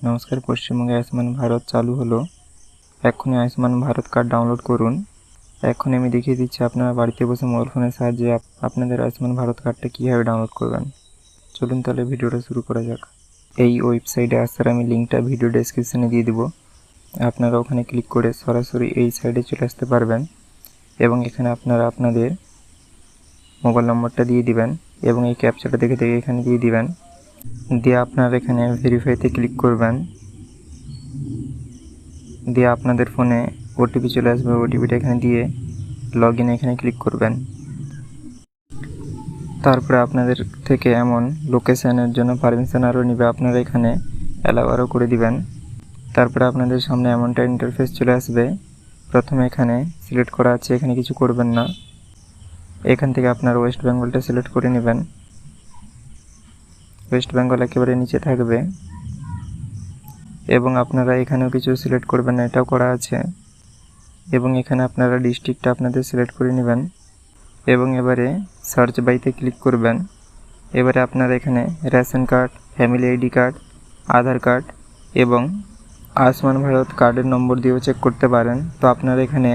নমস্কার। পশ্চিমবঙ্গে আয়ুষ্মান ভারত চালু হলো। এখনই আয়ুষ্মান ভারত কার্ড ডাউনলোড করুন। এখন আমি দেখিয়ে দিচ্ছি আপনারা বাড়িতে বসে মোবাইল ফোনের সাহায্যে আপনাদের আয়ুষ্মান ভারত কার্ডটা কীভাবে ডাউনলোড করবেন। চলুন তাহলে ভিডিওটা শুরু করা যাক। এই ওয়েবসাইটে আসার আমি লিঙ্কটা ভিডিও ডেসক্রিপশনে দিয়ে দেবো। আপনারা ওখানে ক্লিক করে সরাসরি এই সাইডে চলে আসতে পারবেন এবং এখানে আপনারা আপনাদের মোবাইল নম্বরটা দিয়ে দিবেন এবং এই ক্যাপচাটা দেখে এখানে দিয়ে দিবেন। দিয়ে আপনারা এখানে ভেরিফাইতে ক্লিক করবেন। দিয়ে আপনাদের ফোনে ওটিপি চলে আসবে, ওটিপিটা এখানে দিয়ে লগ ইনে এখানে ক্লিক করবেন। তারপরে আপনাদের থেকে এমন লোকেশানের জন্য পারমিশন আরও নেবে, আপনারা এখানে অ্যালাউ আরও করে দিবেন। তারপরে আপনাদের সামনে এমনটা ইন্টারফেস চলে আসবে। প্রথমে এখানে সিলেক্ট করা আছে, এখানে কিছু করবেন না। এখান থেকে আপনার ওয়েস্ট বেঙ্গলটা সিলেক্ট করে নেবেন। ওয়েস্ট বেঙ্গল একেবারে নিচে থাকবে এবং আপনারা এখানেও কিছু সিলেক্ট করবেন না, এটাও করা আছে। এবং এখানে আপনারা ডিস্ট্রিক্টটা আপনাদের সিলেক্ট করে নেবেন এবং এবারে সার্চ বাইতে ক্লিক করবেন। এবারে আপনারা এখানে ration card, family ID card, Aadhaar card এবং আয়ুষ্মান ভারত কার্ডের নম্বর দিয়েও চেক করতে পারেন। তো আপনারা এখানে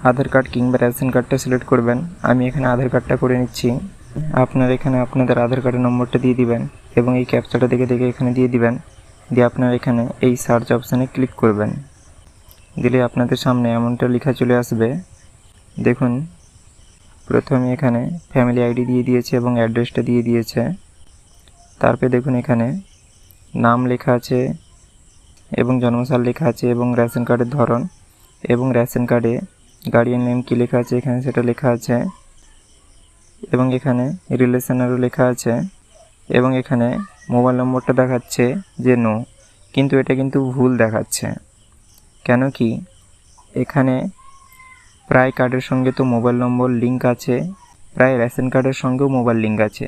আধার কার্ড কিংবা রেশন কার্ডটা সিলেক্ট করবেন। আমি এখানে আধার কার্ডটা করে নিচ্ছি। আপনারা এখানে আপনাদের আধার কার্ডের নম্বরটা দিয়ে দিবেন এবং এই ক্যাপচাটা দেখে এখানে দিয়ে দিবেন। দিয়ে আপনারা এখানে এই সার্চ অপশানে ক্লিক করবেন। দিলে আপনাদের সামনে এমনটা লেখা চলে আসবে। দেখুন, প্রথমে এখানে ফ্যামিলি আইডি দিয়ে দিয়েছে এবং অ্যাড্রেসটা দিয়ে দিয়েছে। তারপরে দেখুন এখানে নাম লেখা আছে এবং জন্মসাল লেখা আছে এবং রেশন কার্ডের ধরন এবং রেশন কার্ডে গার্ডিয়ান নেম কী লেখা আছে এখানে সেটা লেখা আছে এবং এখানে রিলেশন আরও লেখা আছে এবং এখানে মোবাইল নম্বরটা দেখাচ্ছে যে নো, কিন্তু এটা কিন্তু ভুল দেখাচ্ছে। কেন কি, এখানে প্রায় কার্ডের সঙ্গে তো মোবাইল নম্বর লিঙ্ক আছে, প্রায় রেশন কার্ডের সঙ্গেও মোবাইল লিঙ্ক আছে।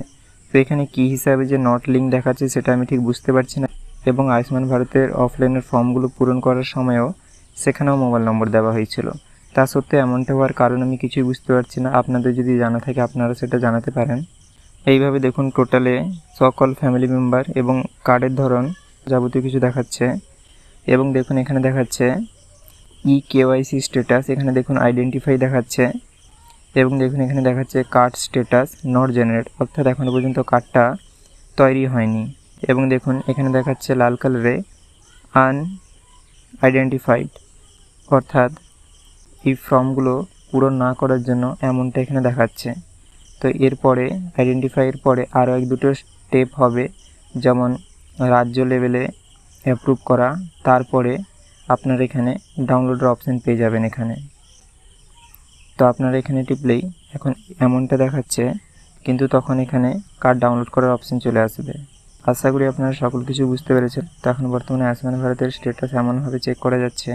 তো এখানে কী হিসাবে যে নট লিঙ্ক দেখাচ্ছে সেটা আমি ঠিক বুঝতে পারছি না। এবং আয়ুষ্মান ভারতের অফলাইনের ফর্মগুলো পূরণ করার সময়ও সেখানেও মোবাইল নম্বর দেওয়া হয়েছিল। তা সত্ত্বেও এমনটা হওয়ার কারণ আমি কিছুই বুঝতে পারছি না। আপনাদের যদি জানা থাকে আপনারা সেটা জানাতে পারেন। এইভাবে দেখুন টোটালে সকল ফ্যামিলি মেম্বার এবং কার্ডের ধরন যাবতীয় কিছু দেখাচ্ছে। এবং দেখুন এখানে দেখাচ্ছে কেওয়াইসি স্ট্যাটাস, এখানে দেখুন আইডেন্টিফাই দেখাচ্ছে এবং দেখুন এখানে দেখাচ্ছে কার্ড স্ট্যাটাস নট জেনারেট, অর্থাৎ এখনও পর্যন্ত কার্ডটা তৈরি হয়নি। এবং দেখুন এখানে দেখাচ্ছে লাল কালারে আনআইডেন্টিফাইড, অর্থাৎ এই ফর্মগুলো পূরণ না করার জন্য এমনটা এখানে দেখাচ্ছে। তো এরপরে আইডেন্টিফাইয়ের পরে আরও এক দুটো স্টেপ হবে, যেমন রাজ্য লেভেলে অ্যাপ্রুভ করা, তারপরে আপনারা এখানে ডাউনলোডের অপশান পেয়ে যাবেন এখানে। তো আপনারা এখানে টিপলেই এখন এমনটা দেখাচ্ছে, কিন্তু তখন এখানে কার্ড ডাউনলোড করার অপশান চলে আসবে। আশা করি আপনারা সকল কিছু বুঝতে পেরেছেন। তো এখন বর্তমানে আয়ুষ্মান ভারতের স্ট্যাটাস এমনভাবে চেক করা যাচ্ছে,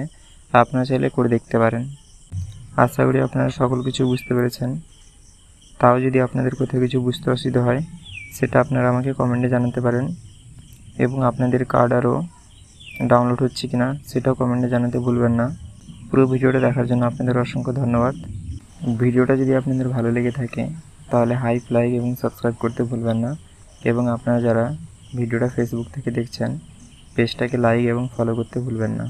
আপনারা চাইলে করে দেখতে পারেন। আশা করি আপনারা সকল কিছু বুঝতে পেরেছেন। তাও যদি আপনাদের কোথাও কিছু বুঝতে অসুবিধা হয় সেটা আপনারা আমাকে কমেন্টে জানাতে পারেন এবং আপনাদের কার্ড আরও ডাউনলোড হচ্ছে কিনা সেটাও কমেন্টে জানাতে ভুলবেন না। পুরো ভিডিওটা দেখার জন্য আপনাদের অসংখ্য ধন্যবাদ। ভিডিওটা যদি আপনাদের ভালো লেগে থাকে তাহলে লাইক এবং সাবস্ক্রাইব করতে ভুলবেন না। এবং আপনারা যারা ভিডিওটা ফেসবুক থেকে দেখছেন পেজটাকে লাইক এবং ফলো করতে ভুলবেন না।